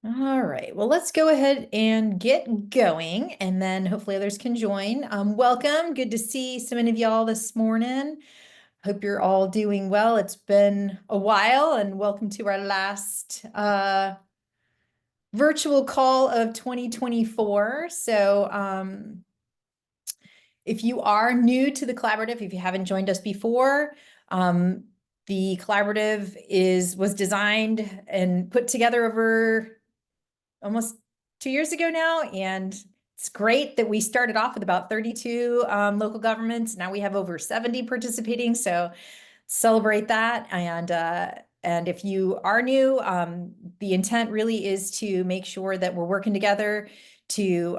All right, well, let's go ahead and get going, and then hopefully others can join. Welcome, good to see so many of y'all this morning. Hope you're all doing well. It's been a while, and welcome to our last virtual call of 2024. If you are new to the collaborative, if you haven't joined us before, the collaborative was designed and put together over almost 2 years ago now, and it's great that we started off with about 32 local governments. Now we have over 70 participating, so celebrate that. And if you are new, the intent really is to make sure that we're working together to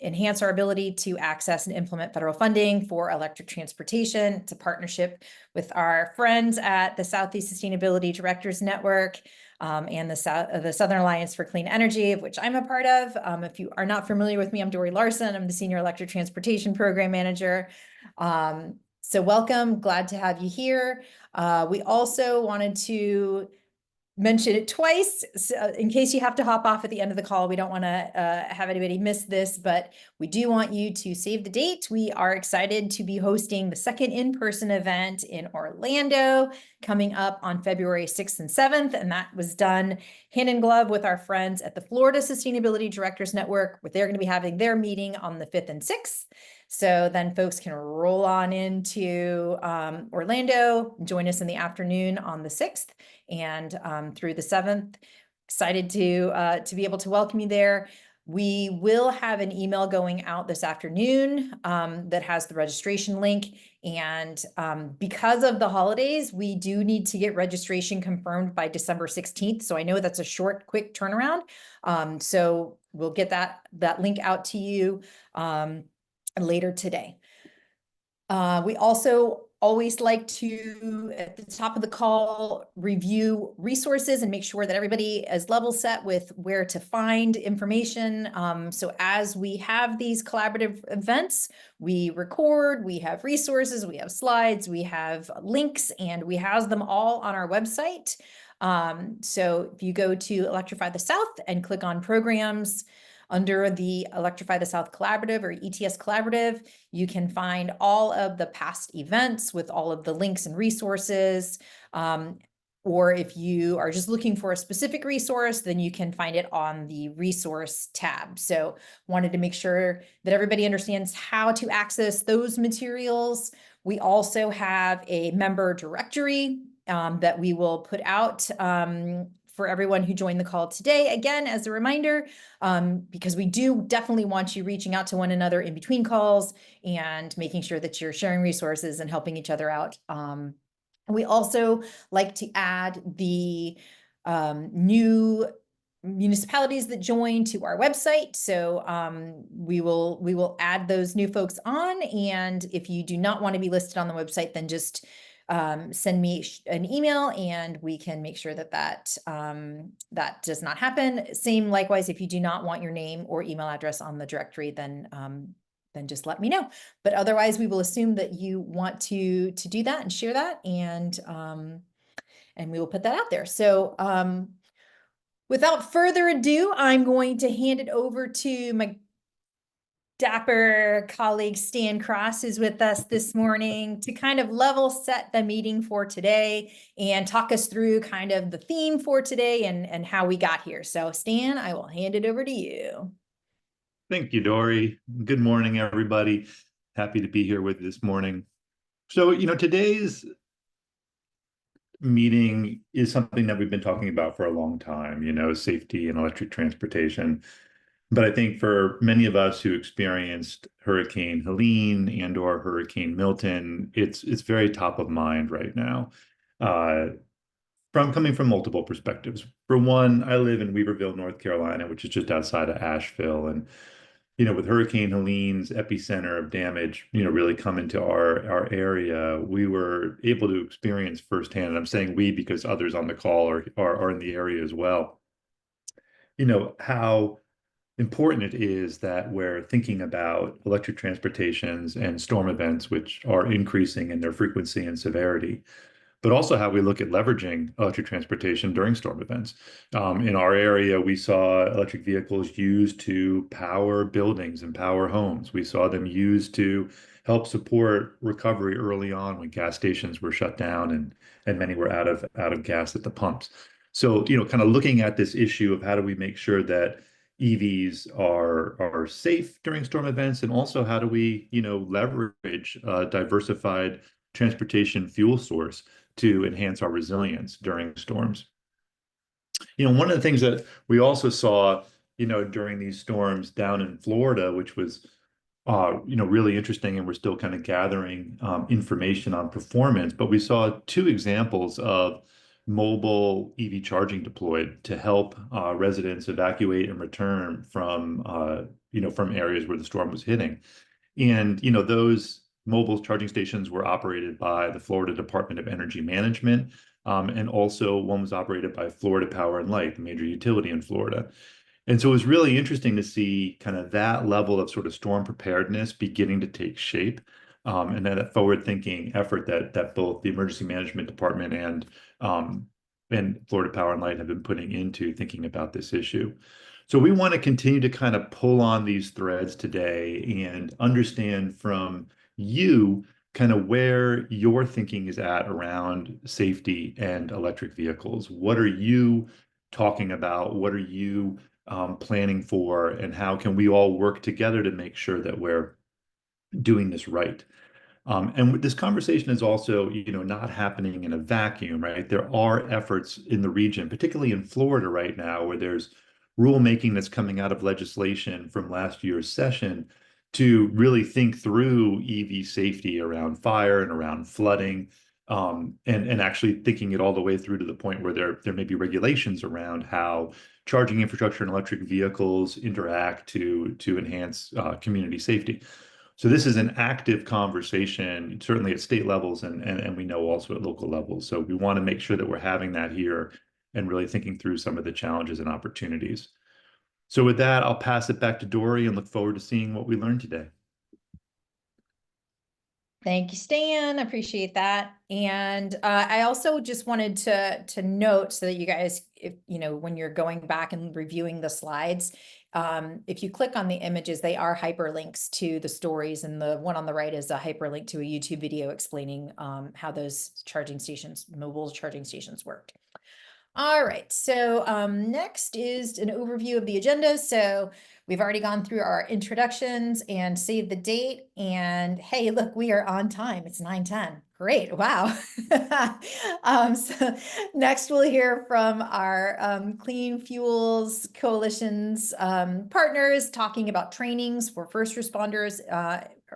enhance our ability to access and implement federal funding for electric transportation. It's a partnership with our friends at the Southeast Sustainability Directors Network and the Southern Alliance for Clean Energy, of which I'm a part of. If you are not familiar with me, I'm Dory Larson. I'm the Senior Electric Transportation Program Manager. So welcome, glad to have you here. We also wanted to mention it twice in case you have to hop off at the end of the call. We don't want to have anybody miss this, but we do want you to save the date. We are excited to be hosting the second in-person event in Orlando coming up on February 6th and 7th, and that was done hand in glove with our friends at the Florida Sustainability Directors Network, where they're going to be having their meeting on the 5th and 6th. So then folks can roll on into Orlando, join us in the afternoon on the 6th and through the 7th. Excited to be able to welcome you there. We will have an email going out this afternoon that has the registration link. And because of the holidays, we do need to get registration confirmed by December 16th. So I know that's a short, quick turnaround. So we'll get that link out to you later today. We also always like to, at the top of the call, review resources and make sure that everybody is level set with where to find information. So as we have these collaborative events, we record, we have resources, we have slides, we have links, and we house them all on our website. So if you go to Electrify the South and click on programs, under the Electrify the South Collaborative or ETS Collaborative, you can find all of the past events with all of the links and resources. Or if you are just looking for a specific resource, then you can find it on the resource tab. So wanted to make sure that everybody understands how to access those materials. We also have a member directory that we will put out for everyone who joined the call today. Again, as a reminder, because we do definitely want you reaching out to one another in between calls and making sure that you're sharing resources and helping each other out. We also like to add the new municipalities that join to our website. So we will add those new folks on. And if you do not want to be listed on the website, then just send me an email and we can make sure that that does not happen. Same likewise, if you do not want your name or email address on the directory, then just let me know. But otherwise, we will assume that you want to do that and share that, and we will put that out there. So without further ado, I'm going to hand it over to my dapper colleague Stan Cross, is with us this morning to kind of level set the meeting for today and talk us through kind of the theme for today and how we got here. So Stan, I will hand it over to you. Thank you, Dory. Good morning, everybody. Happy to be here with you this morning. So, today's meeting is something that we've been talking about for a long time, safety and electric transportation. But I think for many of us who experienced Hurricane Helene and/or Hurricane Milton, it's very top of mind right now, coming from multiple perspectives. For one, I live in Weaverville, North Carolina, which is just outside of Asheville, and with Hurricane Helene's epicenter of damage, really coming to our area, we were able to experience firsthand. And I'm saying we because others on the call are in the area as well. How important it is that we're thinking about electric transportations and storm events, which are increasing in their frequency and severity. but also how we look at leveraging electric transportation during storm events. In our area, we saw electric vehicles used to power buildings and power homes. We saw them used to help support recovery early on when gas stations were shut down and many were out of gas at the pumps. So, kind of looking at this issue of how do we make sure that EVs are safe during storm events, and also how do we, leverage diversified transportation fuel source to enhance our resilience during storms. One of the things that we also saw, during these storms down in Florida, which was really interesting, and we're still kind of gathering information on performance, but we saw two examples of mobile EV charging deployed to help residents evacuate and return from areas where the storm was hitting. And, those mobile charging stations were operated by the Florida Department of Energy Management. And also one was operated by Florida Power and Light, the major utility in Florida. And so it was really interesting to see kind of that level of sort of storm preparedness beginning to take shape. And that forward-thinking effort that both the Emergency Management Department and Florida Power and Light have been putting into thinking about this issue. So we want to continue to kind of pull on these threads today and understand from you kind of where your thinking is at around safety and electric vehicles. What are you talking about? What are you planning for? And how can we all work together to make sure that we're doing this right? And this conversation is also, not happening in a vacuum, right? There are efforts in the region, particularly in Florida right now, where there's rulemaking that's coming out of legislation from last year's session to really think through EV safety around fire and around flooding, and actually thinking it all the way through to the point where there may be regulations around how charging infrastructure and electric vehicles interact to enhance community safety. So this is an active conversation, certainly at state levels, and we know also at local levels. So we want to make sure that we're having that here and really thinking through some of the challenges and opportunities. So with that, I'll pass it back to Dory and look forward to seeing what we learned today. Thank you, Stan. I appreciate that. And I also just wanted to note so that you guys, if when you're going back and reviewing the slides, if you click on the images, they are hyperlinks to the stories, and the one on the right is a hyperlink to a YouTube video explaining how those mobile charging stations worked. All right, so next is an overview of the agenda. So we've already gone through our introductions and saved the date. And hey, look, we are on time. It's 9:10. Great, wow. So next we'll hear from our Clean Fuels Coalition's partners talking about trainings for first responders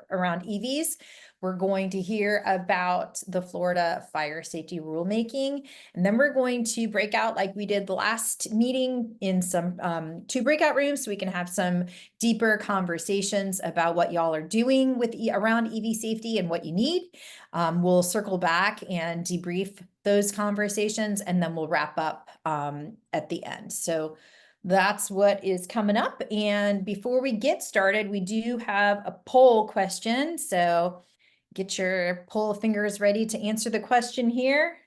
around EVs. We're going to hear about the Florida fire safety rulemaking, and then we're going to break out like we did the last meeting in some two breakout rooms so we can have some deeper conversations about what y'all are doing with around EV safety and what you need. We'll circle back and debrief those conversations, and then we'll wrap up at the end. So that's what is coming up. And before we get started, we do have a poll question. So get your poll fingers ready to answer the question here.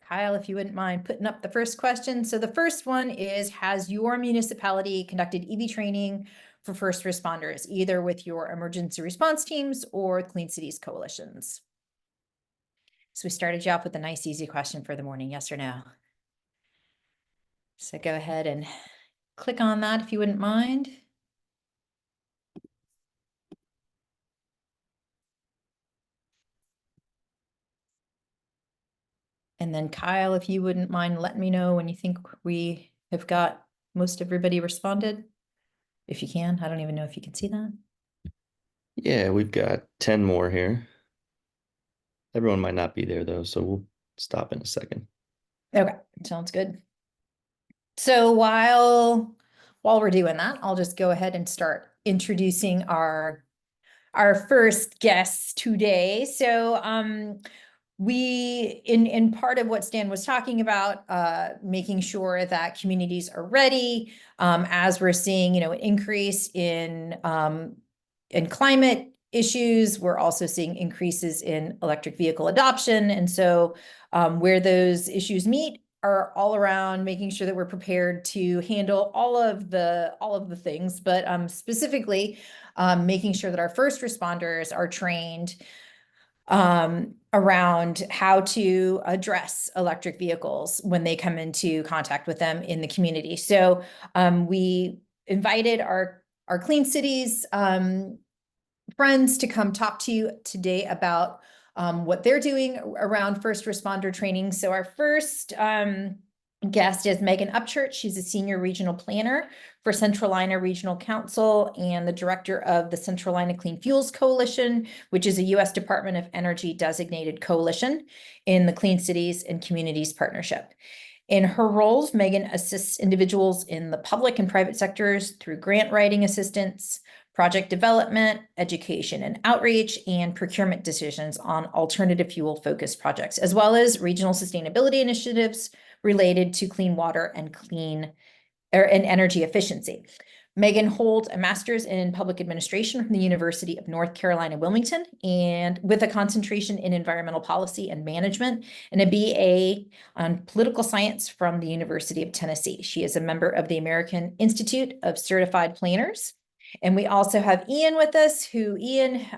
Kyle, if you wouldn't mind putting up the first question. So the first one is, has your municipality conducted EV training for first responders, either with your emergency response teams or Clean Cities coalitions? So we started you off with a nice, easy question for the morning, yes or no? So go ahead and click on that if you wouldn't mind. And then Kyle, if you wouldn't mind letting me know when you think we have got most everybody responded, if you can. I don't even know if you can see that. Yeah, we've got 10 more here. Everyone might not be there though, so we'll stop in a second. Okay, sounds good. So while we're doing that, I'll just go ahead and start introducing our first guests today. So we in part of what Stan was talking about, making sure that communities are ready as we're seeing, an increase in climate issues. We're also seeing increases in electric vehicle adoption. And so where those issues meet are all around making sure that we're prepared to handle all of the things, but specifically making sure that our first responders are trained around how to address electric vehicles when they come into contact with them in the community. So we invited our Clean Cities friends to come talk to you today about what they're doing around first responder training. So our first guest is Megan Upchurch. She's a senior regional planner for Centralina Regional Council and the director of the Centralina Clean Fuels Coalition, which is a U.S. Department of Energy designated coalition in the Clean Cities and Communities Partnership. In her roles, Megan assists individuals in the public and private sectors through grant writing assistance, project development, education and outreach, and procurement decisions on alternative fuel-focused projects, as well as regional sustainability initiatives related to clean water and energy efficiency. Megan holds a master's in public administration from the University of North Carolina, Wilmington, and with a concentration in environmental policy and management, and a BA on political science from the University of Tennessee. She is a member of the American Institute of Certified Planners. And we also have Ian with us, who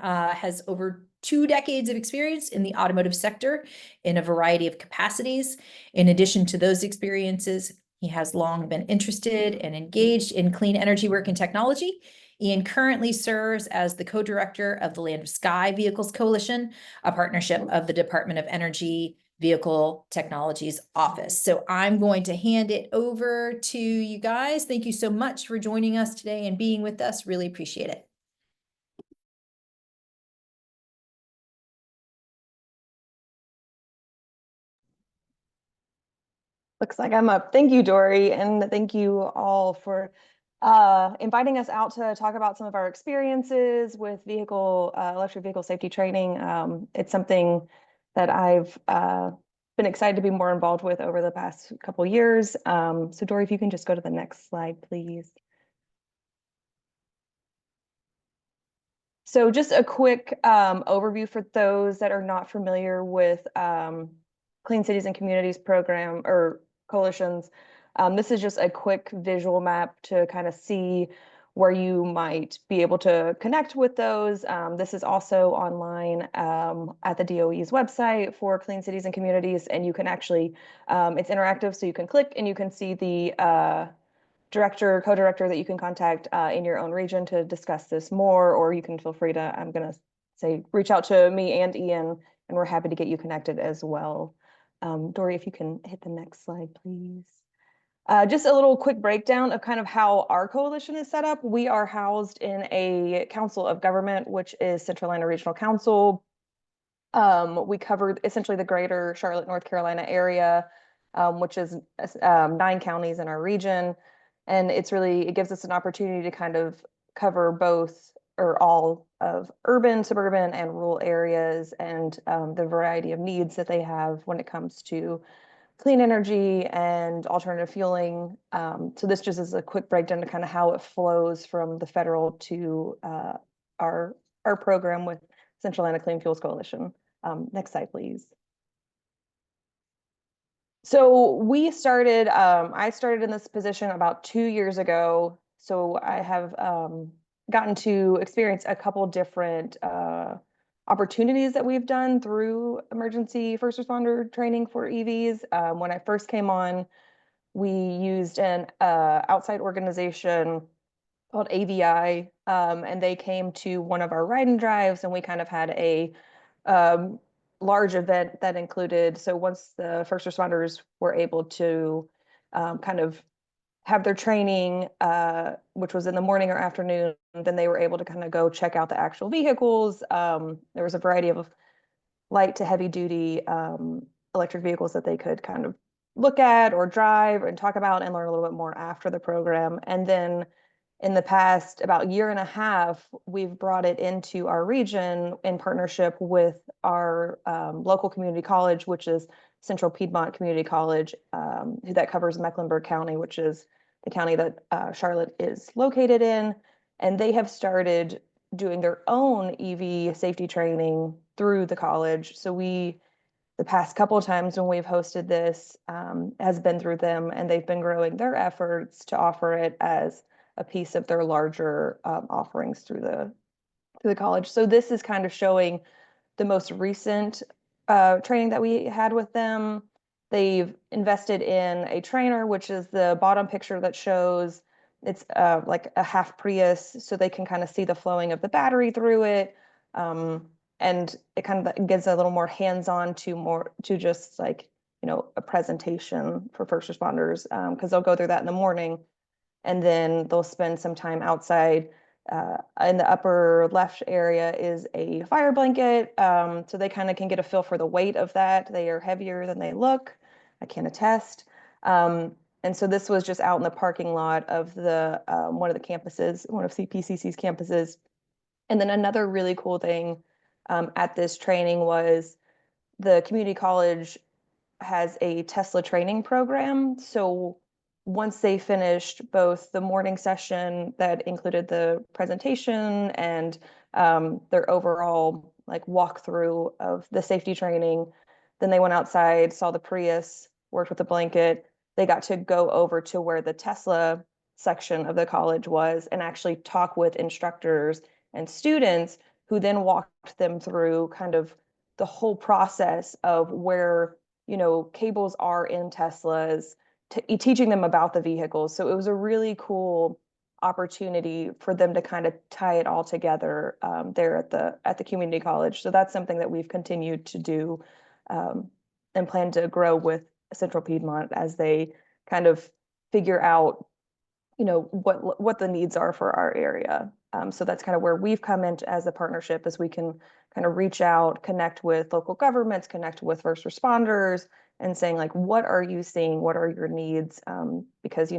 has over 2 decades of experience in the automotive sector in a variety of capacities. In addition to those experiences, he has long been interested and engaged in clean energy work and technology. Ian currently serves as the co-director of the Land of Sky Vehicles Coalition, a partnership of the Department of Energy Vehicle Technologies Office. So I'm going to hand it over to you guys. Thank you so much for joining us today and being with us. Really appreciate it. Looks like I'm up. Thank you, Dory, and thank you all for inviting us out to talk about some of our experiences with electric vehicle safety training. It's something that I've been excited to be more involved with over the past couple years. So Dory, if you can just go to the next slide, please. So just a quick overview for those that are not familiar with Clean Cities and Communities program or coalitions. This is just a quick visual map to kind of see where you might be able to connect with those. This is also online at the DOE's website for Clean Cities and Communities, and you can actually, it's interactive, so you can click and you can see the co-director that you can contact in your own region to discuss this more, or you can feel free to, I'm gonna say, reach out to me and Ian, and we're happy to get you connected as well. Dory, if you can hit the next slide, please. Just a little quick breakdown of kind of how our coalition is set up. We are housed in a council of government, which is Centralina Regional Council. We cover essentially the greater Charlotte, North Carolina area, which is 9 counties in our region. And it gives us an opportunity to kind of cover both or all of urban, suburban, and rural areas, and the variety of needs that they have when it comes to clean energy and alternative fueling. So this just is a quick breakdown to kind of how it flows from the federal to our program with Centralina Clean Fuels Coalition. Next slide, please. So I started in this position about 2 years ago. So I have gotten to experience a couple different opportunities that we've done through emergency first responder training for EVs. When I first came on, we used an outside organization called AVI, and they came to one of our ride and drives, and we kind of had a large event that included, so once the first responders were able to kind of have their training, which was in the morning or afternoon, then they were able to kind of go check out the actual vehicles. There was a variety of light to heavy duty electric vehicles that they could kind of look at or drive and talk about and learn a little bit more after the program. And then in the past about 1.5 years, we've brought it into our region in partnership with our local community college, which is Central Piedmont Community College, that covers Mecklenburg County, which is the county that Charlotte is located in. And they have started doing their own EV safety training through the college. So the past couple of times when we've hosted this has been through them, and they've been growing their efforts to offer it as a piece of their larger offerings through the college. So this is kind of showing the most recent training that we had with them. They've invested in a trainer, which is the bottom picture that shows it's like a half Prius, so they can kind of see the flowing of the battery through it. And it kind of gives a little more hands-on to just like, a presentation for first responders, because they'll go through that in the morning, and then they'll spend some time outside. In the upper left area is a fire blanket, so they kind of can get a feel for the weight of that. They are heavier than they look, I can attest. And so this was just out in the parking lot of one of the campuses, one of CPCC's campuses. And then another really cool thing at this training was the community college has a Tesla training program. So once they finished both the morning session that included the presentation and their overall like walkthrough of the safety training, then they went outside, saw the Prius, worked with the blanket. They got to go over to where the Tesla section of the college was and actually talk with instructors and students, who then walked them through kind of the whole process of where cables are in Teslas, teaching them about the vehicles. So it was a really cool opportunity for them to kind of tie it all together there at the community college. So that's something that we've continued to do and plan to grow with Central Piedmont as they kind of figure out what the needs are for our area. So that's kind of where we've come in as a partnership, is we can kind of reach out, connect with local governments, connect with first responders, and saying like, what are you seeing? What are your needs? Because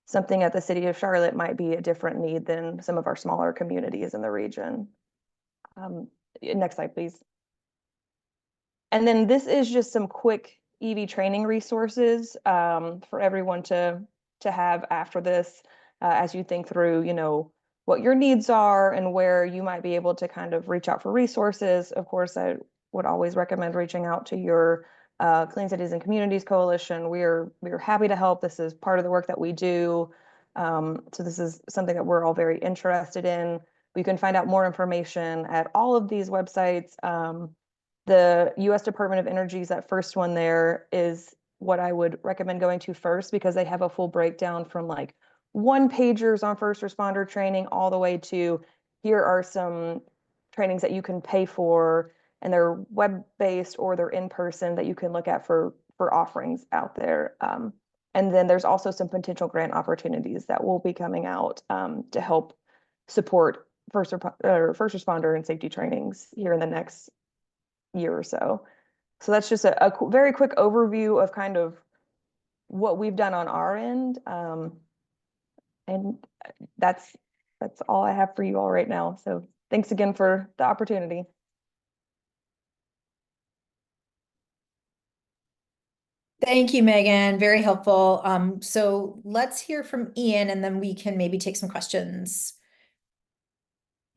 something at the city of Charlotte might be a different need than some of our smaller communities in the region. Next slide, please. And then this is just some quick EV training resources for everyone to have after this, as you think through, what your needs are and where you might be able to kind of reach out for resources. Of course, I would always recommend reaching out to your Clean Cities and Communities Coalition. We're happy to help. This is part of the work that we do. So this is something that we're all very interested in. You can find out more information at all of these websites. The U.S. Department of Energy's, that first one there, is what I would recommend going to first, because they have a full breakdown from like one-pagers on first responder training all the way to here are some trainings that you can pay for, and they're web-based or they're in-person, that you can look at for offerings out there. And then there's also some potential grant opportunities that will be coming out to help support first responder and safety trainings here in the next year or so. So that's just a very quick overview of kind of what we've done on our end. And that's all I have for you all right now. So thanks again for the opportunity. Thank you, Megan. Very helpful. So let's hear from Ian, and then we can maybe take some questions.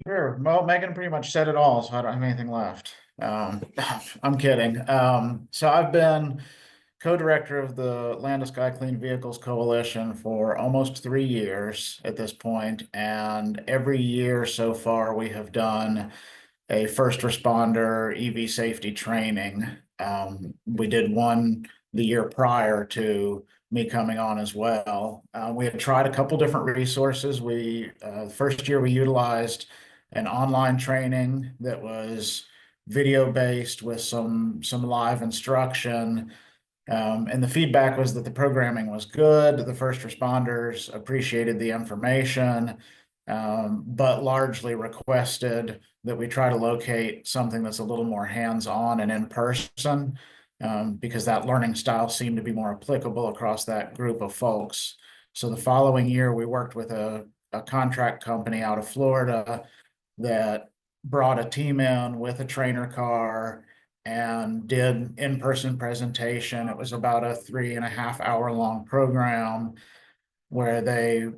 Sure. Well, Megan pretty much said it all, so I don't have anything left. I'm kidding. So I've been co-director of the Land to Sky Clean Vehicles Coalition for almost 3 years at this point, and every year so far we have done a first responder EV safety training. We did one the year prior to me coming on as well. We had tried a couple different resources. First year we utilized an online training that was video based with some live instruction. And the feedback was that the programming was good. The first responders appreciated the information, but largely requested that we try to locate something that's a little more hands-on and in person, because that learning style seemed to be more applicable across that group of folks. So the following year, we worked with a contract company out of Florida that brought a team in with a trainer car and did in-person presentation. It was about a 3.5 hour long program where they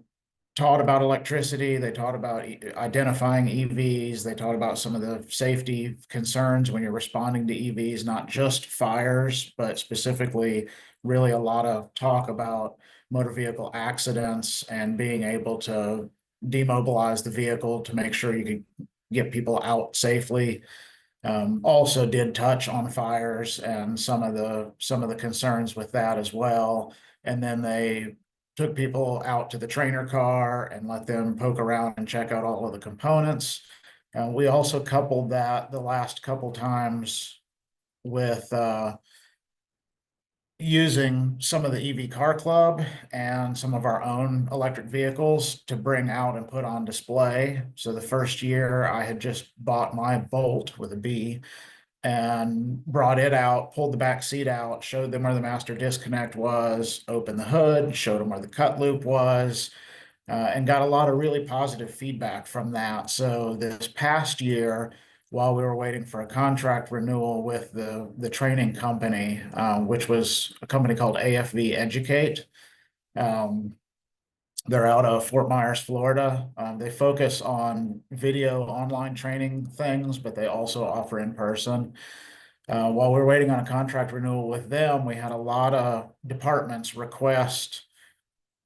taught about electricity. They taught about identifying EVs. They taught about some of the safety concerns when you're responding to EVs, not just fires, but specifically really a lot of talk about motor vehicle accidents and being able to demobilize the vehicle to make sure you can get people out safely. Also did touch on fires and some of the concerns with that as well. And then they took people out to the trainer car and let them poke around and check out all of the components. And we also coupled that the last couple times with using some of the EV Car Club and some of our own electric vehicles to bring out and put on display. So the first year I had just bought my Bolt with a B and brought it out, pulled the back seat out, showed them where the master disconnect was, opened the hood, showed them where the cut loop was, and got a lot of really positive feedback from that. So this past year, while we were waiting for a contract renewal with the training company, which was a company called AFV Educate, they're out of Fort Myers, Florida. They focus on video online training things, but they also offer in person. While we were waiting on a contract renewal with them, we had a lot of departments request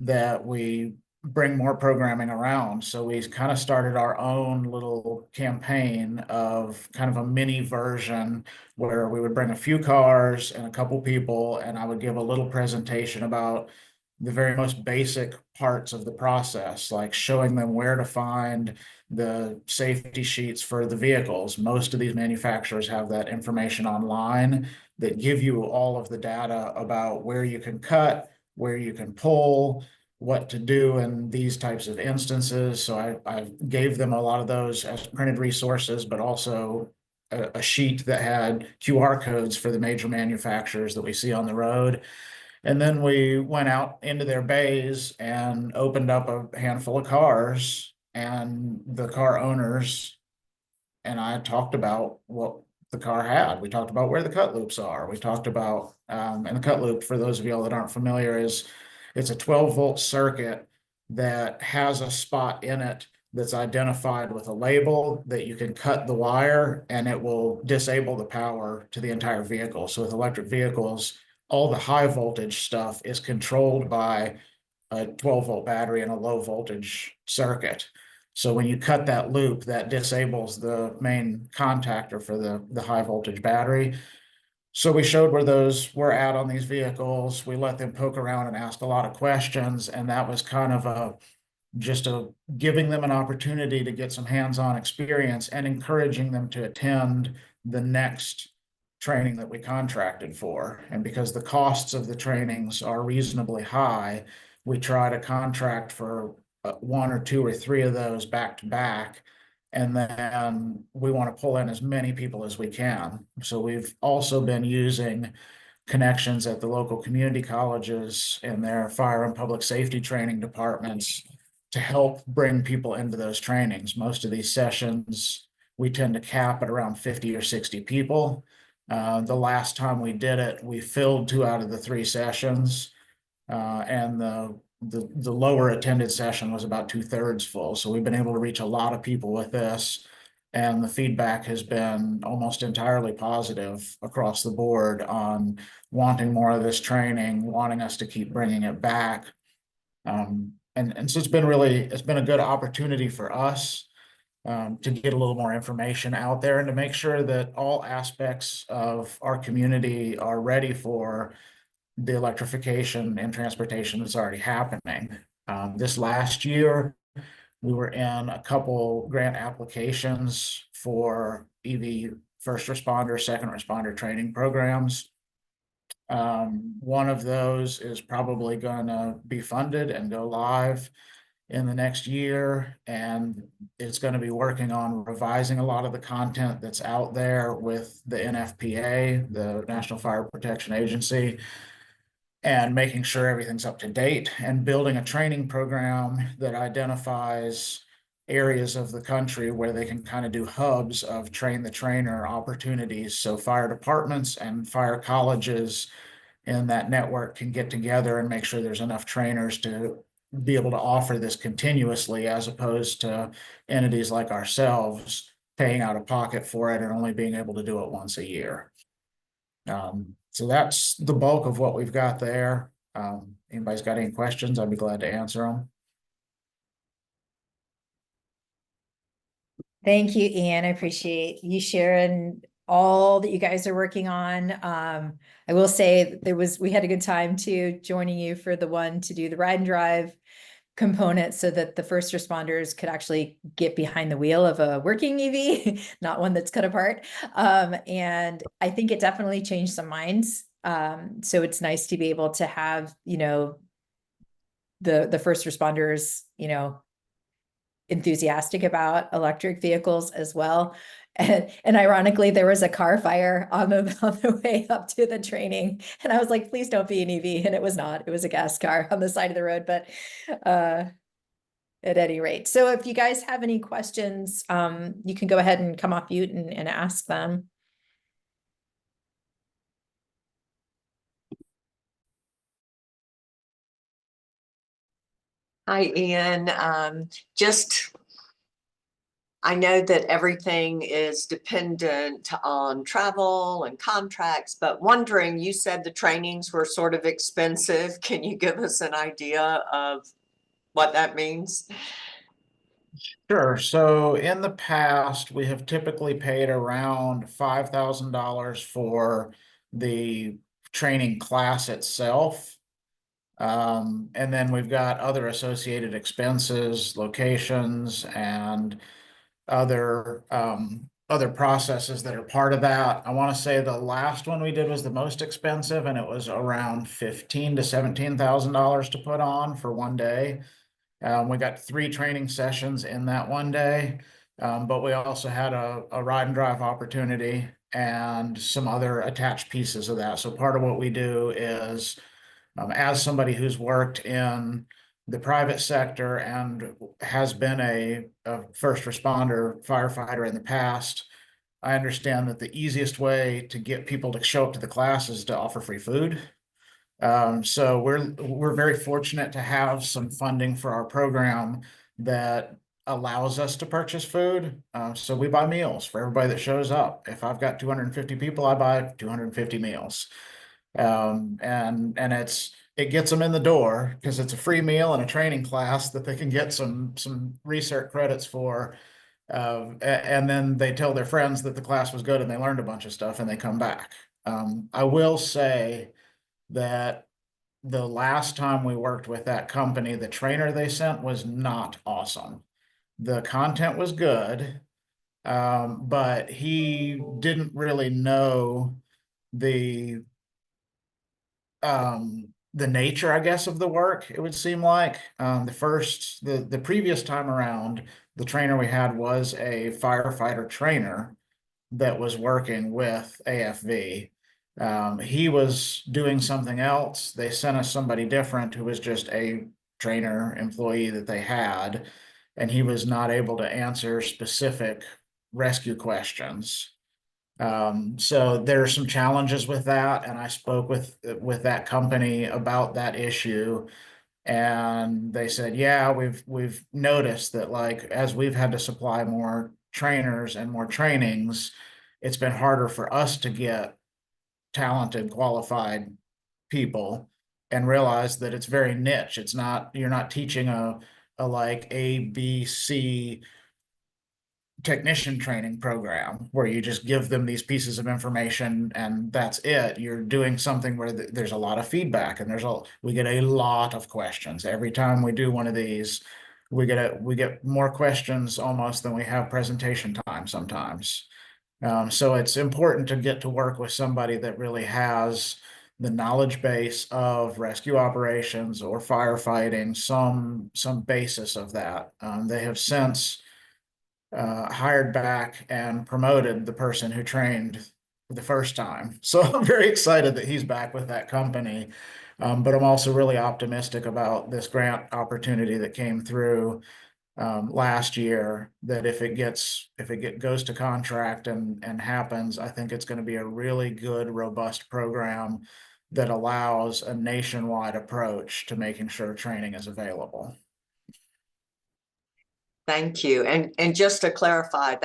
that we bring more programming around. So we kind of started our own little campaign of kind of a mini version where we would bring a few cars and a couple people, and I would give a little presentation about the very most basic parts of the process, like showing them where to find the safety sheets for the vehicles. Most of these manufacturers have that information online that give you all of the data about where you can cut, where you can pull, what to do in these types of instances. So I gave them a lot of those as printed resources, but also a sheet that had QR codes for the major manufacturers that we see on the road. And then we went out into their bays and opened up a handful of cars, and the car owners and I talked about what the car had. We talked about where the cut loops are. We talked about, and the cut loop, for those of y'all that aren't familiar, it's a 12-volt circuit that has a spot in it that's identified with a label that you can cut the wire and it will disable the power to the entire vehicle. So with electric vehicles, all the high voltage stuff is controlled by a 12-volt battery and a low voltage circuit. So when you cut that loop, that disables the main contactor for the high voltage battery. So we showed where those were at on these vehicles. We let them poke around and ask a lot of questions. And that was kind of giving them an opportunity to get some hands-on experience and encouraging them to attend the next training that we contracted for. And because the costs of the trainings are reasonably high, we try to contract for one or two or three of those back to back. And then we want to pull in as many people as we can. So we've also been using connections at the local community colleges and their fire and public safety training departments to help bring people into those trainings. Most of these sessions, we tend to cap at around 50 or 60 people. The last time we did it, we filled 2 out of the 3 sessions, and the lower attended session was about 2/3 full. So we've been able to reach a lot of people with this, and the feedback has been almost entirely positive across the board on wanting more of this training, wanting us to keep bringing it back. And so it's been a good opportunity for us to get a little more information out there and to make sure that all aspects of our community are ready for the electrification and transportation that's already happening. This last year, we were in a couple grant applications for EV first responder, second responder training programs. One of those is probably going to be funded and go live in the next year, and it's going to be working on revising a lot of the content that's out there with the NFPA, the National Fire Protection Agency, and making sure everything's up to date and building a training program that identifies areas of the country where they can kind of do hubs of train the trainer opportunities. So fire departments and fire colleges in that network can get together and make sure there's enough trainers to be able to offer this continuously, as opposed to entities like ourselves paying out of pocket for it and only being able to do it once a year. So that's the bulk of what we've got there. Anybody's got any questions, I'd be glad to answer them. Thank you, Ian. I appreciate you sharing all that you guys are working on. I will say we had a good time too, joining you for the one to do the ride and drive component so that the first responders could actually get behind the wheel of a working EV, not one that's cut apart. And I think it definitely changed some minds. So it's nice to be able to have, the first responders, enthusiastic about electric vehicles as well. And ironically, there was a car fire on the way up to the training. And I was like, please don't be an EV. And it was not. It was a gas car on the side of the road. But at any rate, so if you guys have any questions, you can go ahead and come off mute and ask them. Hi, Ian. I know that everything is dependent on travel and contracts, but wondering, you said the trainings were sort of expensive. Can you give us an idea of what that means? Sure. So in the past, we have typically paid around $5,000 for the training class itself. And then we've got other associated expenses, locations, and other processes that are part of that. I want to say the last one we did was the most expensive, and it was around $15,000 to $17,000 to put on for one day. We got 3 training sessions in that one day, but we also had a ride and drive opportunity and some other attached pieces of that. So part of what we do is, as somebody who's worked in the private sector and has been a first responder firefighter in the past, I understand that the easiest way to get people to show up to the class is to offer free food. So we're very fortunate to have some funding for our program that allows us to purchase food. So we buy meals for everybody that shows up. If I've got 250 people, I buy 250 meals. And it gets them in the door because it's a free meal and a training class that they can get some research credits for. And then they tell their friends that the class was good and they learned a bunch of stuff and they come back. I will say that the last time we worked with that company, the trainer they sent was not awesome. The content was good, but he didn't really know the nature, I guess, of the work, it would seem like. The previous time around, the trainer we had was a firefighter trainer that was working with AFV. He was doing something else. They sent us somebody different who was just a trainer employee that they had, and he was not able to answer specific rescue questions. So there are some challenges with that, and I spoke with that company about that issue, and they said, yeah, we've noticed that, like, as we've had to supply more trainers and more trainings, it's been harder for us to get talented, qualified people, and realize that it's very niche. It's not, you're not teaching a like ABC technician training program where you just give them these pieces of information and that's it. You're doing something where there's a lot of feedback, and we get a lot of questions every time we do one of these. We get more questions almost than we have presentation time sometimes. So it's important to get to work with somebody that really has the knowledge base of rescue operations or firefighting, some basis of that. They have since hired back and promoted the person who trained the first time. So I'm very excited that he's back with that company. But I'm also really optimistic about this grant opportunity that came through last year, that if it goes to contract and happens, I think it's going to be a really good, robust program that allows a nationwide approach to making sure training is available. Thank you. And just to clarify,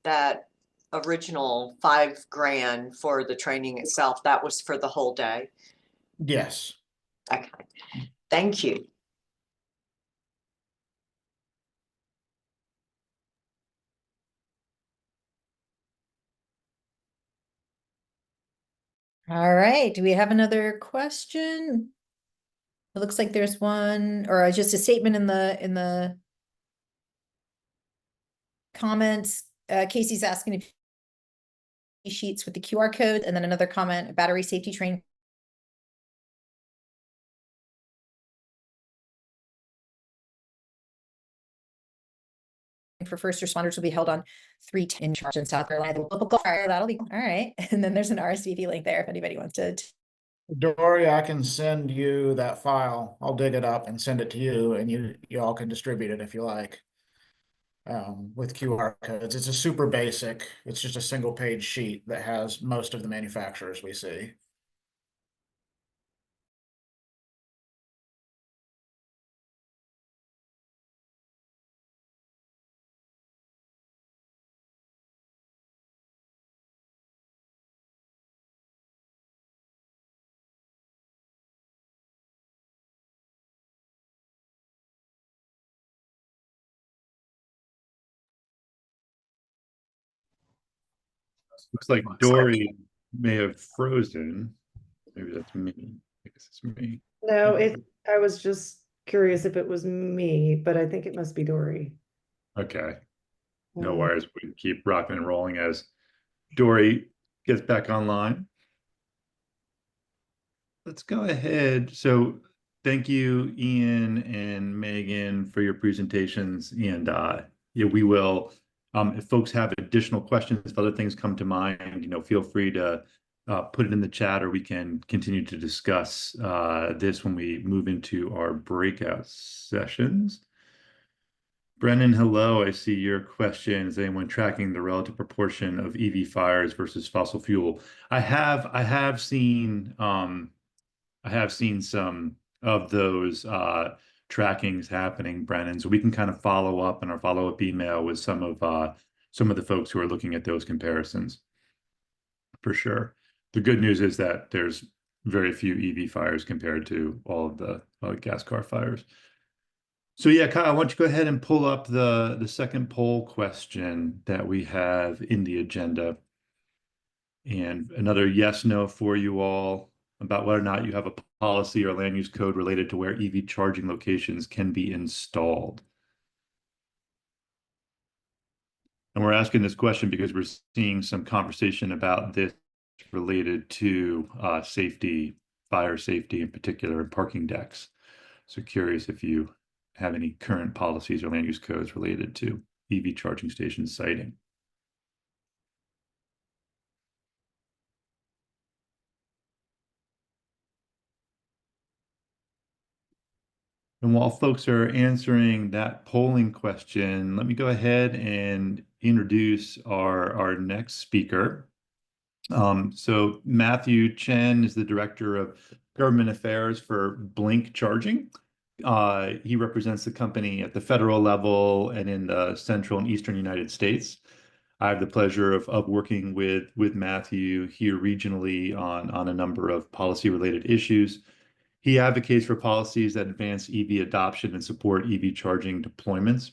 that original $5,000 for the training itself, that was for the whole day? Yes. Okay, thank you. All right, do we have another question? It looks like there's one, or just a statement in the comments. Casey's asking if sheets with the QR code, and then another comment, battery safety training for first responders will be held on 310 charge in South Carolina. That'll be all right. And then there's an RSVP link there if anybody wants to. Dory, I can send you that file. I'll dig it up and send it to you, and you all can distribute it if you like. With QR codes. It's a super basic, it's just a single page sheet that has most of the manufacturers we see. Looks like Dory may have frozen. Maybe that's me. I guess it's me. No, I was just curious if it was me, but I think it must be Dory. Okay. No Um, worries. We can keep rocking and rolling as Dory gets back online. Let's go ahead. So thank you, Ian and Megan, for your presentations. And yeah, we will, if folks have additional questions, if other things come to mind, feel free to put it in the chat, or we can continue to discuss this when we move into our breakout sessions. Brennan, hello. I see your question. Is anyone tracking the relative proportion of EV fires versus fossil fuel? I have seen some of those trackings happening, Brennan. So we can kind of follow up in our follow-up email with some of the folks who are looking at those comparisons for sure. The good news is that there's very few EV fires compared to all of the gas car fires. So yeah, Kyle, why don't you go ahead and pull up the second poll question that we have in the agenda. And another yes, no for you all about whether or not you have a policy or land use code related to where EV charging locations can be installed. And we're asking this question because we're seeing some conversation about this related to safety, fire safety in particular, and parking decks. So curious if you have any current policies or land use codes related to EV charging station siting. And while folks are answering that polling question, let me go ahead and introduce our next speaker. So Matthew Chen is the Director of Government Affairs for Blink Charging. He represents the company at the federal level and in the central and eastern United States. I have the pleasure of working with Matthew here regionally on a number of policy-related issues. He advocates for policies that advance EV adoption and support EV charging deployments.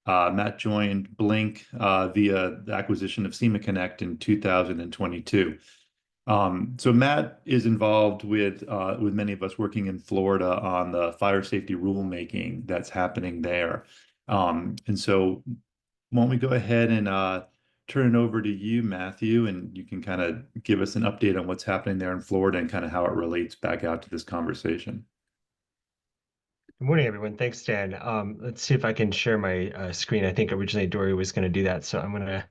Matt joined Blink via the acquisition of SEMA Connect in 2022. So Matt is involved with many of us working in Florida on the fire safety rulemaking that's happening there. And so why don't we go ahead and turn it over to you, Matthew, and you can kind of give us an update on what's happening there in Florida and kind of how it relates back out to this conversation. Good morning, everyone. Thanks, Dan. Let's see if I can share my screen. I think originally Dory was going to do that, so I'm going to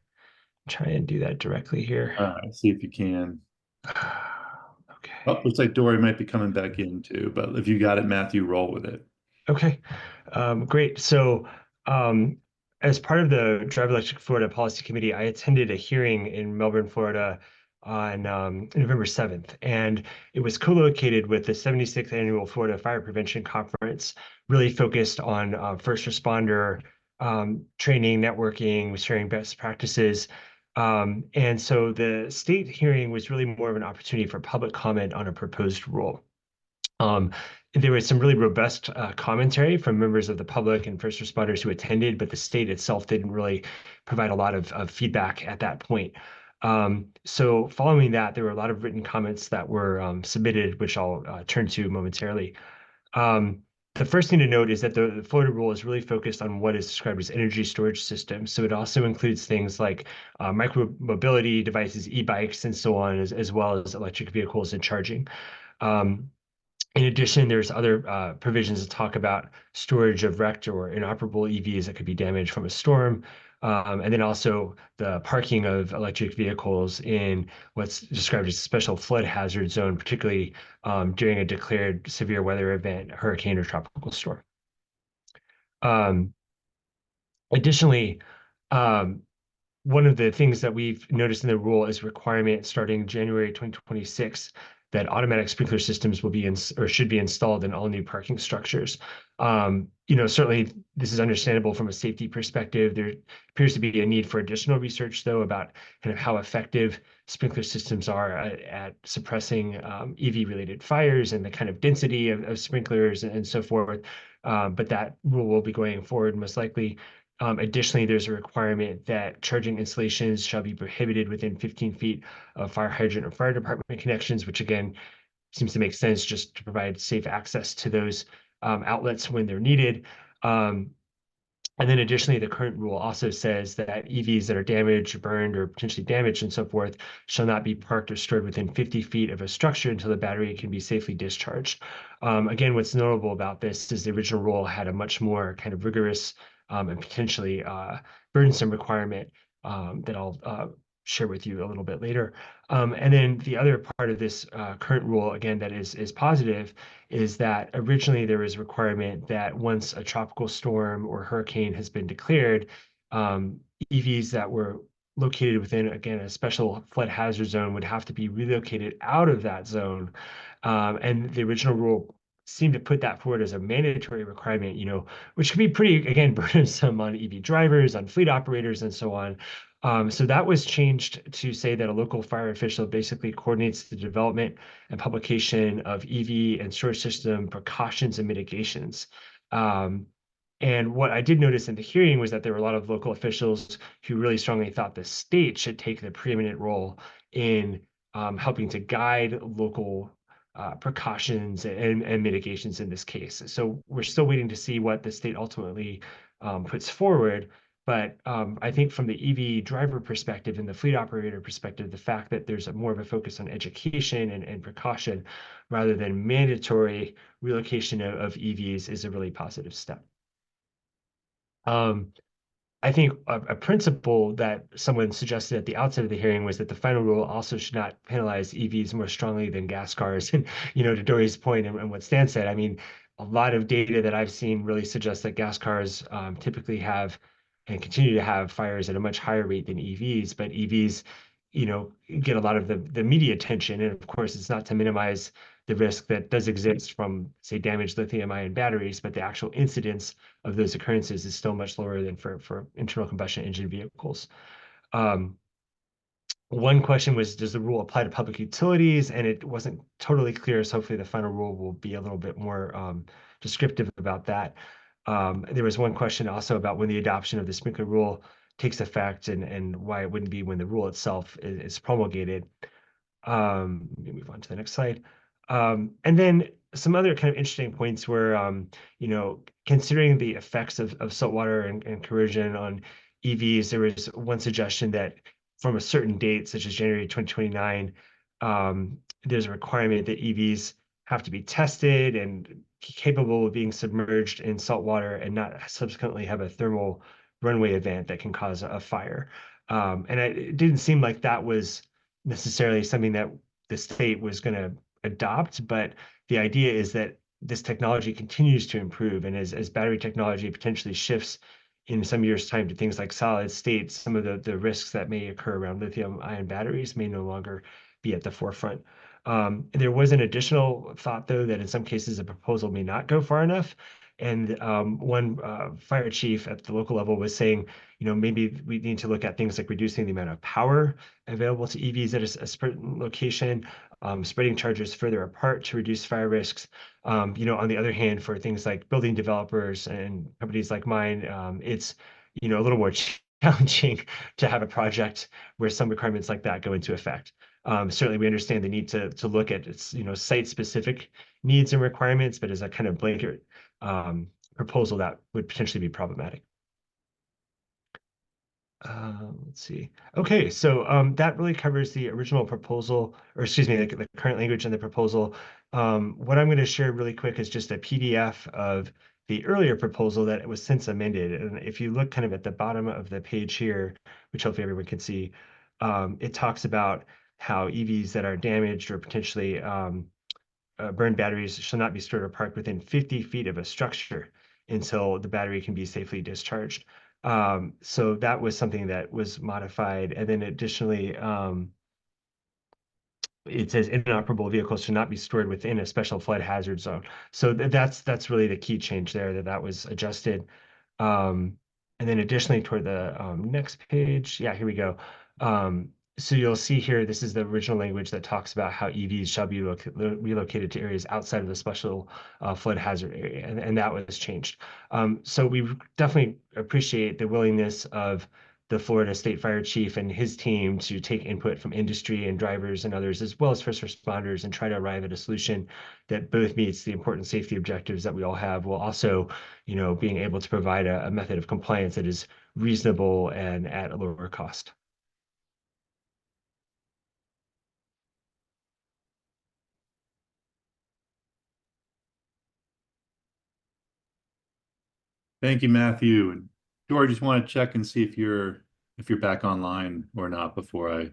try and do that directly here. See if you can. Okay. Oh, looks like Dory might be coming back in too, but if you got it, Matthew, roll with it. Okay, great. So as part of the Drive Electric Florida Policy Committee, I attended a hearing in Melbourne, Florida on November 7th. And it was co-located with the 76th Annual Florida Fire Prevention Conference, really focused on first responder training, networking, sharing best practices. And so the state hearing was really more of an opportunity for public comment on a proposed rule. There was some really robust commentary from members of the public and first responders who attended, but the state itself didn't really provide a lot of feedback at that point. So following that, there were a lot of written comments that were submitted, which I'll turn to momentarily. The first thing to note is that the Florida rule is really focused on what is described as energy storage systems. So it also includes things like micro mobility devices, e-bikes, and so on, as well as electric vehicles and charging. In addition, there's other provisions that talk about storage of wrecked or inoperable EVs that could be damaged from a storm. And then also the parking of electric vehicles in what's described as a special flood hazard zone, particularly during a declared severe weather event, hurricane or tropical storm. Additionally, one of the things that we've noticed in the rule is requirement starting January 2026 that automatic sprinkler systems will be or should be installed in all new parking structures. Certainly this is understandable from a safety perspective. There appears to be a need for additional research, though, about kind of how effective sprinkler systems are at suppressing EV-related fires and the kind of density of sprinklers and so forth. But that rule will be going forward most likely. Additionally, there's a requirement that charging installations shall be prohibited within 15 feet of fire hydrant or fire department connections, which again seems to make sense just to provide safe access to those outlets when they're needed. And then additionally, the current rule also says that EVs that are damaged, burned, or potentially damaged and so forth shall not be parked or stored within 50 feet of a structure until the battery can be safely discharged. Again, what's notable about this is the original rule had a much more kind of rigorous and potentially burdensome requirement that I'll share with you a little bit later. And then the other part of this current rule, again, that is positive, is that originally there was a requirement that once a tropical storm or hurricane has been declared, EVs that were located within, again, a special flood hazard zone would have to be relocated out of that zone. And the original rule seemed to put that forward as a mandatory requirement, which can be pretty, again, burdensome on EV drivers, on fleet operators, and so on. So that was changed to say that a local fire official basically coordinates the development and publication of EV and storage system precautions and mitigations. And what I did notice in the hearing was that there were a lot of local officials who really strongly thought the state should take the preeminent role in helping to guide local precautions and mitigations in this case. So we're still waiting to see what the state ultimately puts forward. But I think from the EV driver perspective and the fleet operator perspective, the fact that there's more of a focus on education and precaution rather than mandatory relocation of EVs is a really positive step. I think a principle that someone suggested at the outset of the hearing was that the final rule also should not penalize EVs more strongly than gas cars. And, to Dory's point and what Stan said, I mean, a lot of data that I've seen really suggests that gas cars typically have and continue to have fires at a much higher rate than EVs, but EVs, get a lot of the media attention. And of course, it's not to minimize the risk that does exist from, say, damaged lithium-ion batteries, but the actual incidence of those occurrences is still much lower than for internal combustion engine vehicles. One question was, does the rule apply to public utilities? And it wasn't totally clear, so hopefully the final rule will be a little bit more descriptive about that. There was one question also about when the adoption of the sprinkler rule takes effect and why it wouldn't be when the rule itself is promulgated. Let me move on to the next slide. And then some other kind of interesting points were, considering the effects of saltwater and corrosion on EVs, there was one suggestion that from a certain date, such as January 2029, there's a requirement that EVs have to be tested and capable of being submerged in salt water and not subsequently have a thermal runaway event that can cause a fire. And it didn't seem like that was necessarily something that the state was going to adopt, but the idea is that this technology continues to improve, and as battery technology potentially shifts in some years' time to things like solid state, some of the risks that may occur around lithium ion batteries may no longer be at the forefront. There was an additional thought, though, that in some cases a proposal may not go far enough. And one fire chief at the local level was saying, maybe we need to look at things like reducing the amount of power available to EVs at a certain location, spreading chargers further apart to reduce fire risks. On the other hand, for things like building developers and companies like mine, it's a little more challenging to have a project where some requirements like that go into effect. Certainly, we understand the need to look at its site-specific needs and requirements, but as a kind of blanket proposal, that would potentially be problematic. Let's see. Okay, so that really covers the original proposal, or excuse me, the current language in the proposal. What I'm going to share really quick is just a PDF of the earlier proposal that was since amended. And if you look kind of at the bottom of the page here, which hopefully everyone can see, it talks about how EVs that are damaged or potentially burned batteries shall not be stored or parked within 50 feet of a structure until the battery can be safely discharged. So that was something that was modified. And then additionally, it says inoperable vehicles should not be stored within a special flood hazard zone. So that's really the key change there, that was adjusted. And then additionally toward the next page, yeah, here we go. So you'll see here, this is the original language that talks about how EVs shall be relocated to areas outside of the special flood hazard area, and that was changed. So we definitely appreciate the willingness of the Florida State Fire Chief and his team to take input from industry and drivers and others, as well as first responders, and try to arrive at a solution that both meets the important safety objectives that we all have, while also, being able to provide a method of compliance that is reasonable and at a lower cost. Thank you, Matthew. And George, just want to check and see if you're back online or not before I.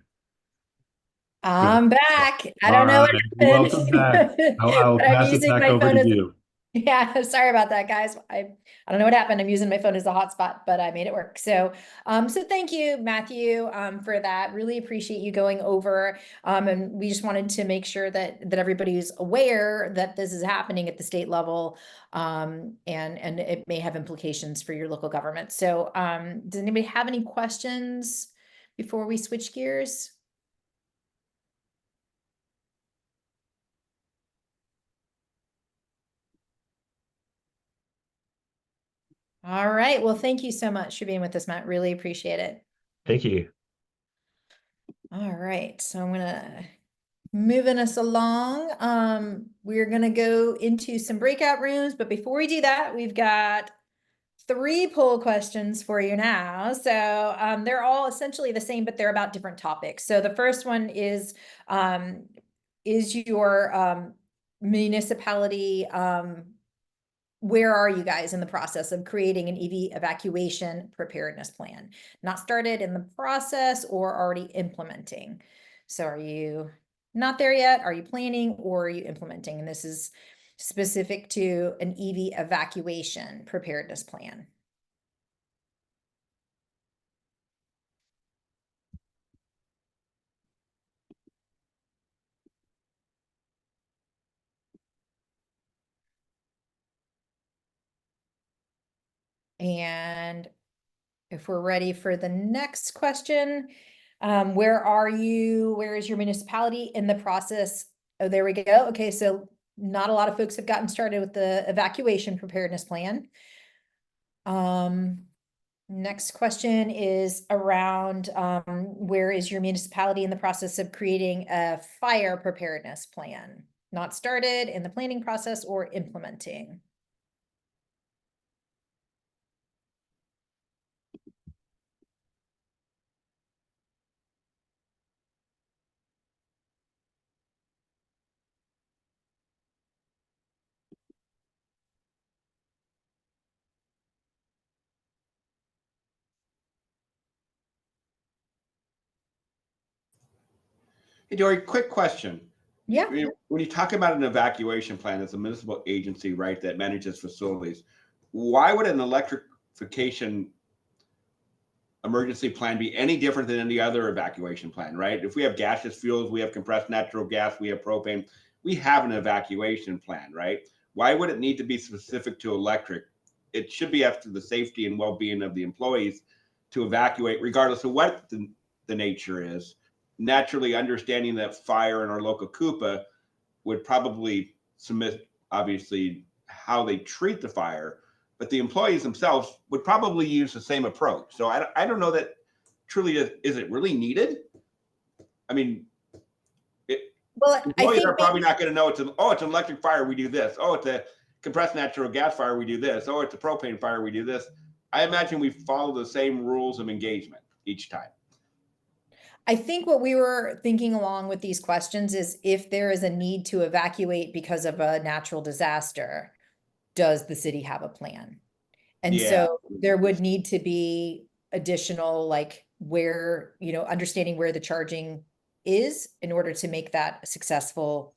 I'm back. I All don't know right, what happened. welcome back. I'll But I'm pass it using back my over phone to as you. yeah, sorry about that, guys. I don't know what happened. I'm using my phone as a hotspot, but I made it work. So thank you, Matthew, for that. Really appreciate you going over. And we just wanted to make sure that everybody's aware that this is happening at the state level, and it may have implications for your local government. So does anybody have any questions before we switch gears? All right. Well, thank you so much for being with us, Matt. Really appreciate it. Thank you. All right. So I'm gonna moving us along. We're gonna go into some breakout rooms, but before we do that, we've got 3 poll questions for you now. So they're all essentially the same, but they're about different topics. So the first one is your municipality where are you guys in the process of creating an EV evacuation preparedness plan? Not started, in the process, or already implementing? So are you not there yet? Are you planning, or are you implementing? And this is specific to an EV evacuation preparedness plan. And if we're ready for the next question, where are you? Where is your municipality in the process? Oh, there we go. Okay, so not a lot of folks have gotten started with the evacuation preparedness plan. Next question is around where is your municipality in the process of creating a fire preparedness plan? Not started, in the planning process, or implementing? Hey, Dory, quick question. Yeah. When you talk about an evacuation plan, it's a municipal agency, right, that manages facilities. Why would an electrification emergency plan be any different than any other evacuation plan, right? If we have gaseous fuels, we have compressed natural gas, we have propane, we have an evacuation plan, right? Why would it need to be specific to electric? It should be up to the safety and well-being of the employees to evacuate, regardless of what the nature is. Naturally, understanding that fire in our local Coupa would probably submit, obviously, how they treat the fire, but the employees themselves would probably use the same approach. So I don't know that truly is it really needed? I mean, Well, I employees think are probably not going to know it's an electric fire, we do this. Oh, it's a compressed natural gas fire, we do this. Oh, it's a propane fire, we do this. I imagine we follow the same rules of engagement each time. I think what we were thinking along with these questions is if there is a need to evacuate because of a natural disaster, does the city have a plan? And Yeah. so there would need to be additional, like where, you know, understanding where the charging is in order to make that a successful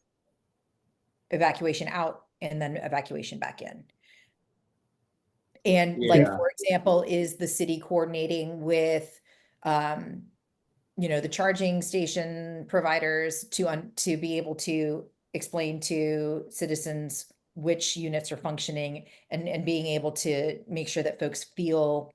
evacuation out and then evacuation back in. And like, Yeah. for example, is the city coordinating with, you know, the charging station providers to be able to explain to citizens which units are functioning and being able to make sure that folks feel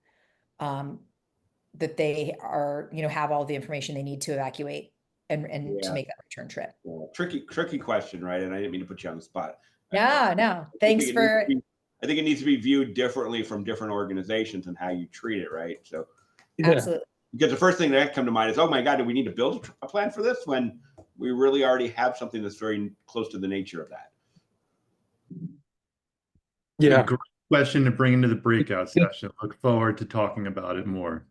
that they are, you know, have all the information they need to evacuate and to Yeah. make that return trip. Yeah. Tricky question, right? And I didn't mean to put you on the spot. No, thanks for. I think it needs to be viewed differently from different organizations and how you treat it, right? So, Absolutely. because the first thing that come to mind is, oh my God, do we need to build a plan for this when we really already have something that's very close to the nature of that? A great question to bring into the breakout session. Look forward to talking about it more.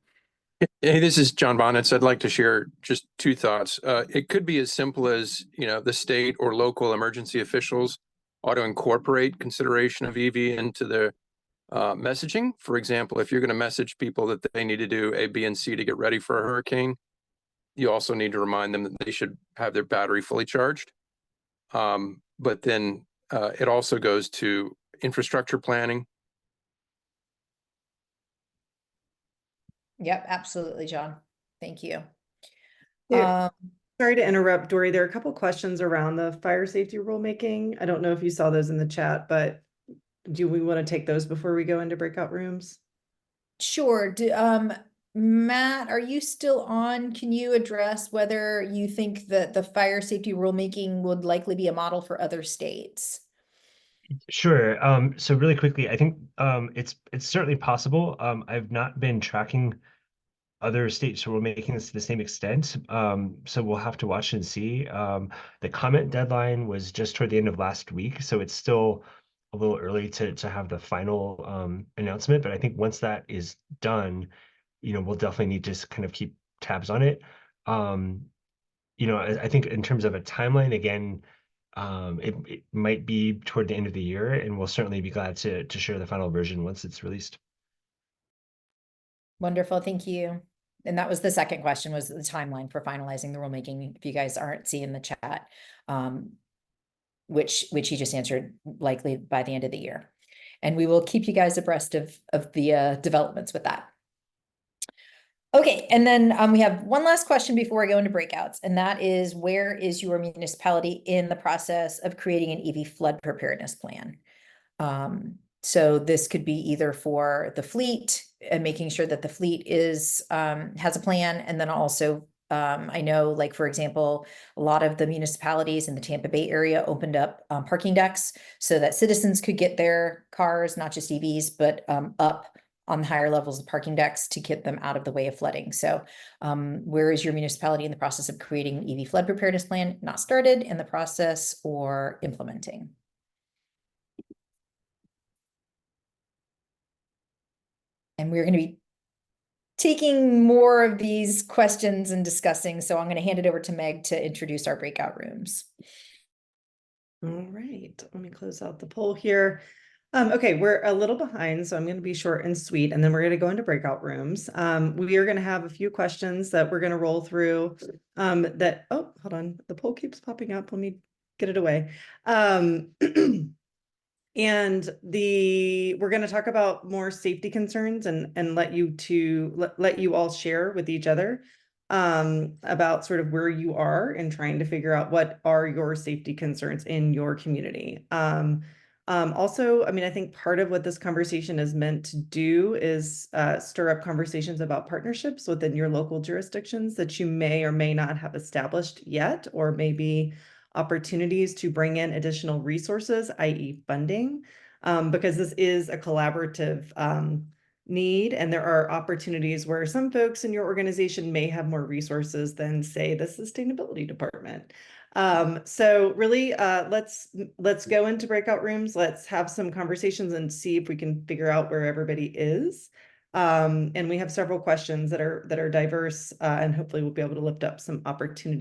Hey, this is John Bonnetz. I'd like to share just two thoughts. It could be as simple as, you know, the state or local emergency officials ought to incorporate consideration of EV into their messaging. For example, if you're going to message people that they need to do A, B, and C to get ready for a hurricane, you also need to remind them that they should have their battery fully charged. But then it also goes to infrastructure planning. Yep, absolutely, John. Thank you. Yeah. Sorry to interrupt, Dory. There are a couple questions around the fire safety rulemaking. I don't know if you saw those in the chat, but do we want to take those before we go into breakout rooms? Sure. Matt, are you still on? Can you address whether you think that the fire safety rulemaking would likely be a model for other states? Sure. So really quickly, I think it's certainly possible. I've not been tracking other states rulemaking this to the same extent. So we'll have to watch and see. The comment deadline was just toward the end of last week, so it's still a little early to have the final announcement. But I think once that is done, you know, we'll definitely need to kind of keep tabs on it. You know, I think in terms of a timeline, again, it might be toward the end of the year, and we'll certainly be glad to share the final version once it's released. Wonderful, thank you. And that was the second question, was the timeline for finalizing the rulemaking, if you guys aren't seeing the chat, which he just answered, likely by the end of the year. And we will keep you guys abreast of the developments with that. Okay, and then we have one last question before I go into breakouts, and that is, where is your municipality in the process of creating an EV flood preparedness plan? So this could be either for the fleet and making sure that the fleet is has a plan, and then also I know, like, for example, a lot of the municipalities in the Tampa Bay area opened up parking decks so that citizens could get their cars, not just EVs, but up on the higher levels of parking decks to get them out of the way of flooding. So where is your municipality in the process of creating an EV flood preparedness plan? Not started, in the process, or implementing? And we're going to be taking more of these questions and discussing. So I'm going to hand it over to Meg to introduce our breakout rooms. All right, let me close out the poll here. Okay, we're a little behind, so I'm going to be short and sweet, and then we're going to go into breakout rooms. We are going to have a few questions that we're going to roll through oh, hold on, the poll keeps popping up. Let me get it away. And we're going to talk about more safety concerns and let you all share with each other about sort of where you are and trying to figure out what are your safety concerns in your community. Also, I mean, I think part of what this conversation is meant to do is stir up conversations about partnerships within your local jurisdictions that you may or may not have established yet, or maybe opportunities to bring in additional resources, i.e. funding, because this is a collaborative need, and there are opportunities where some folks in your organization may have more resources than, say, the sustainability department. So really, let's go into breakout rooms. Let's have some conversations and see if we can figure out where everybody is. And we have several questions that are diverse, and hopefully we'll be able to lift up some opportunities